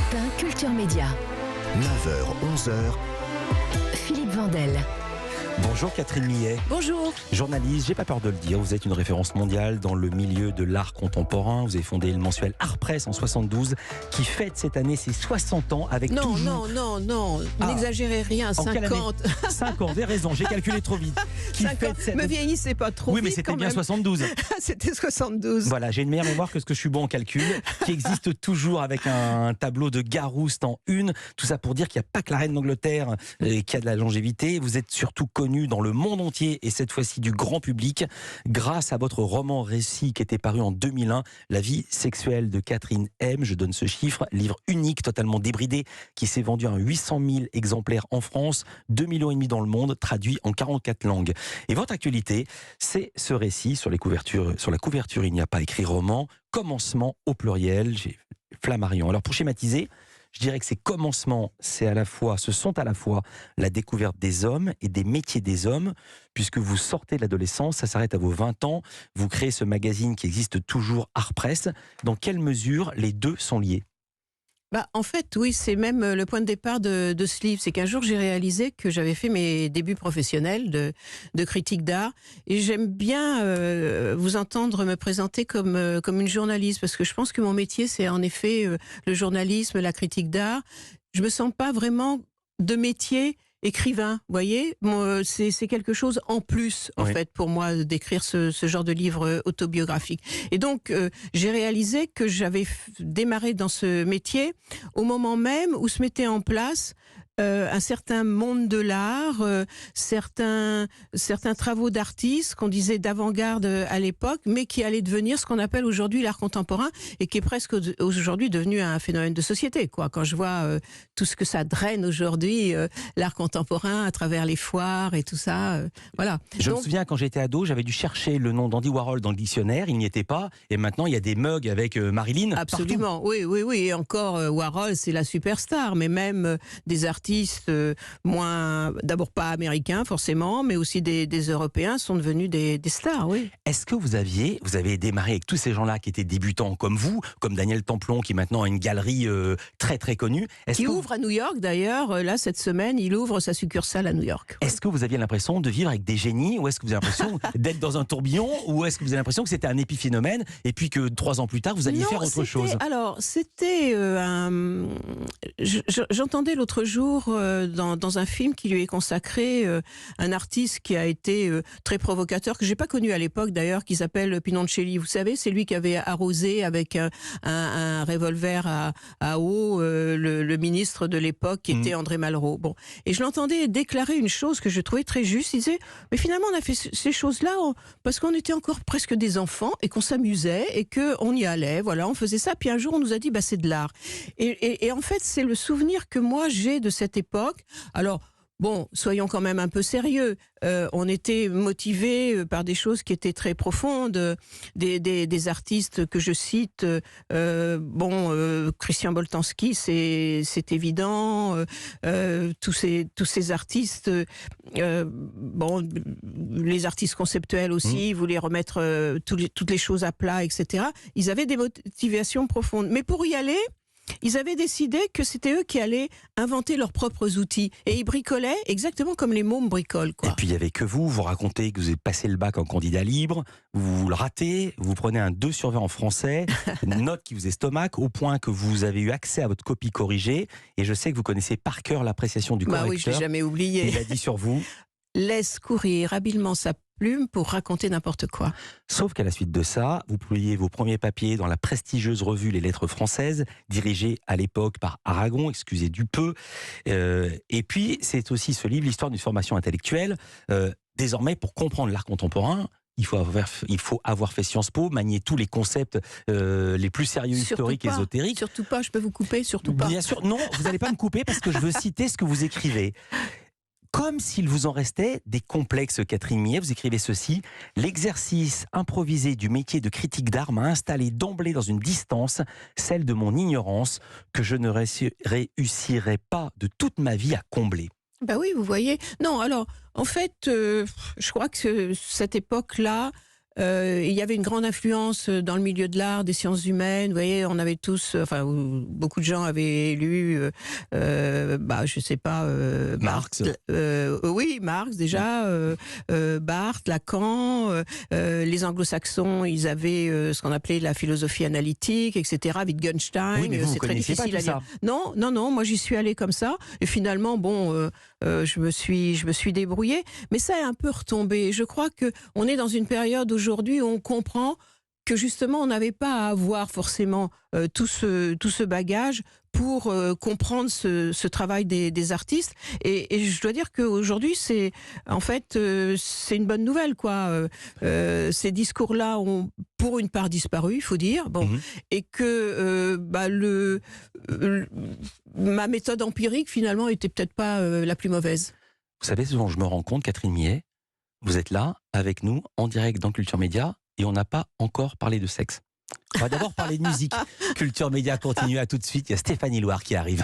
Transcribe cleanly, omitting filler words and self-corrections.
Matin, Culture Média. 9h, 11h. Philippe Vandel. Bonjour Catherine Millet. Bonjour. Journaliste, j'ai pas peur de le dire, vous êtes une référence mondiale dans le milieu de l'art contemporain. Vous avez fondé le mensuel Art Press en 72, qui fête cette année ses 60 ans avec Non, toujours... n'exagérez rien, 50. 5 ans, vous avez raison, j'ai calculé trop vite. Qui 50. fête cette... Me vieillissez pas trop Oui, mais vite, c'était quand bien même. 72. C'était 72. Voilà, j'ai une meilleure mémoire que ce que je suis bon en calcul, qui existe toujours avec un tableau de Garouste en une. Tout ça pour dire qu'il n'y a pas que la reine d'Angleterre qui a de la longévité. Vous êtes surtout connu dans le monde entier et cette fois-ci du grand public grâce à votre roman-récit qui était paru en 2001, La vie sexuelle de Catherine M. Je donne ce chiffre, livre unique, totalement débridé, qui s'est vendu à 800 000 exemplaires en France, 2,5 millions dans le monde, traduit en 44 langues. Et votre actualité, c'est ce récit sur la couverture, il n'y a pas écrit roman, commencement au pluriel, j'ai Flammarion. Alors pour schématiser, je dirais que ces commencements, ce sont à la fois la découverte des hommes et des métiers des hommes, puisque vous sortez de l'adolescence, ça s'arrête à vos 20 ans, vous créez ce magazine qui existe toujours, Art Press. Dans quelle mesure les deux sont liés ? En fait, oui, c'est même le point de départ de ce livre. C'est qu'un jour, j'ai réalisé que j'avais fait mes débuts professionnels de critique d'art. Et j'aime bien vous entendre me présenter comme une journaliste, parce que je pense que mon métier, c'est en effet le journalisme, la critique d'art. Je me sens pas vraiment de métier écrivain, vous voyez, c'est quelque chose en plus, en fait, pour moi, d'écrire ce genre de livre autobiographique. Et donc, j'ai réalisé que j'avais démarré dans ce métier au moment même où se mettait en place un certain monde de l'art, certains travaux d'artistes qu'on disait d'avant-garde à l'époque, mais qui allaient devenir ce qu'on appelle aujourd'hui l'art contemporain et qui est presque aujourd'hui devenu un phénomène de société, quoi. Quand je vois tout ce que ça draine aujourd'hui, l'art contemporain à travers les foires et tout ça, voilà. Je me souviens quand j'étais ado, j'avais dû chercher le nom d'Andy Warhol dans le dictionnaire, il n'y était pas, et maintenant il y a des mugs avec Marilyn. Absolument, partout. Oui, et encore Warhol, c'est la superstar, mais même des artistes moins, d'abord pas américains forcément, mais aussi des Européens sont devenus des stars, oui. Est-ce que vous avez démarré avec tous ces gens-là qui étaient débutants comme vous, comme Daniel Templon qui maintenant a une galerie très très connue. Qui ouvre à New York d'ailleurs, là cette semaine, il ouvre sa succursale à New York. Est-ce que vous aviez l'impression de vivre avec des génies, ou est-ce que vous avez l'impression d'être dans un tourbillon, ou est-ce que vous avez l'impression que c'était un épiphénomène et puis que 3 ans plus tard vous alliez faire autre chose ? Alors c'était j'entendais l'autre jour dans un film qui lui est consacré, un artiste qui a été très provocateur, que j'ai pas connu à l'époque d'ailleurs, qui s'appelle Pinoncelli. Vous savez, c'est lui qui avait arrosé avec un revolver à eau le ministre de l'époque qui était André Malraux. Bon, et je l'entendais déclarer une chose que je trouvais très juste. Il disait, mais finalement on a fait ces choses-là parce qu'on était encore presque des enfants et qu'on s'amusait et qu'on y allait, voilà, on faisait ça. Puis un jour on nous a dit, c'est de l'art. Et en fait c'est le souvenir que moi j'ai de cette époque. Alors, bon, soyons quand même un peu sérieux. On était motivés par des choses qui étaient très profondes. Des artistes que je cite, Christian Boltanski, c'est évident. Tous ces artistes, les artistes conceptuels aussi, voulaient remettre toutes les choses à plat, etc. Ils avaient des motivations profondes. Mais pour y aller, ils avaient décidé que c'était eux qui allaient inventer leurs propres outils. Et ils bricolaient exactement comme les mômes bricolent, quoi. Et puis il n'y avait que vous racontez que vous avez passé le bac en candidat libre, vous le ratez, vous prenez un 2/20 en français, une note qui vous estomaque, au point que vous avez eu accès à votre copie corrigée. Et je sais que vous connaissez par cœur l'appréciation du correcteur. Oui, je ne l'ai jamais oublié. Il a dit sur vous... Laisse courir habilement sa plume pour raconter n'importe quoi. Sauf qu'à la suite de ça, vous publiez vos premiers papiers dans la prestigieuse revue Les Lettres Françaises, dirigée à l'époque par Aragon, excusez du peu. Et puis, c'est aussi ce livre, l'histoire d'une formation intellectuelle. Désormais, pour comprendre l'art contemporain, il faut avoir fait Sciences Po, manier tous les concepts les plus sérieux, historiques, ésotériques. Surtout pas, je peux vous couper, surtout pas. Bien sûr, non, vous n'allez pas me couper parce que je veux citer ce que vous écrivez. Comme s'il vous en restait des complexes, Catherine Millet, vous écrivez ceci: l'exercice improvisé du métier de critique d'art m'a installé d'emblée dans une distance, celle de mon ignorance, que je ne réussirais pas de toute ma vie à combler. Oui, vous voyez. Non, alors, en fait, je crois que cette époque-là, il y avait une grande influence dans le milieu de l'art, des sciences humaines. Vous voyez, on avait tous, beaucoup de gens avaient lu, je sais pas, Marx. Oui, Marx déjà, Barthes, Lacan. Les Anglo-Saxons, ils avaient ce qu'on appelait la philosophie analytique, etc. Wittgenstein. Oui, mais vous c'est très connaissiez pas difficile tout à ça. lire. Non, moi j'y suis allée comme ça. Et finalement, je me suis débrouillée. Mais ça est un peu retombé. Je crois que on est dans une période aujourd'hui où on comprend que justement on n'avait pas à avoir forcément tout ce bagage pour comprendre ce travail des artistes. Et je dois dire qu'aujourd'hui, c'est une bonne nouvelle, quoi. Ces discours-là ont pour une part disparu, il faut dire. Et que ma méthode empirique, finalement, était peut-être pas la plus mauvaise. Vous savez, souvent je me rends compte, Catherine Millet, vous êtes là, avec nous, en direct dans Culture Média, et on n'a pas encore parlé de sexe. On va d'abord parler de musique. Culture Média continue, à tout de suite. Il y a Stéphanie Loire qui arrive.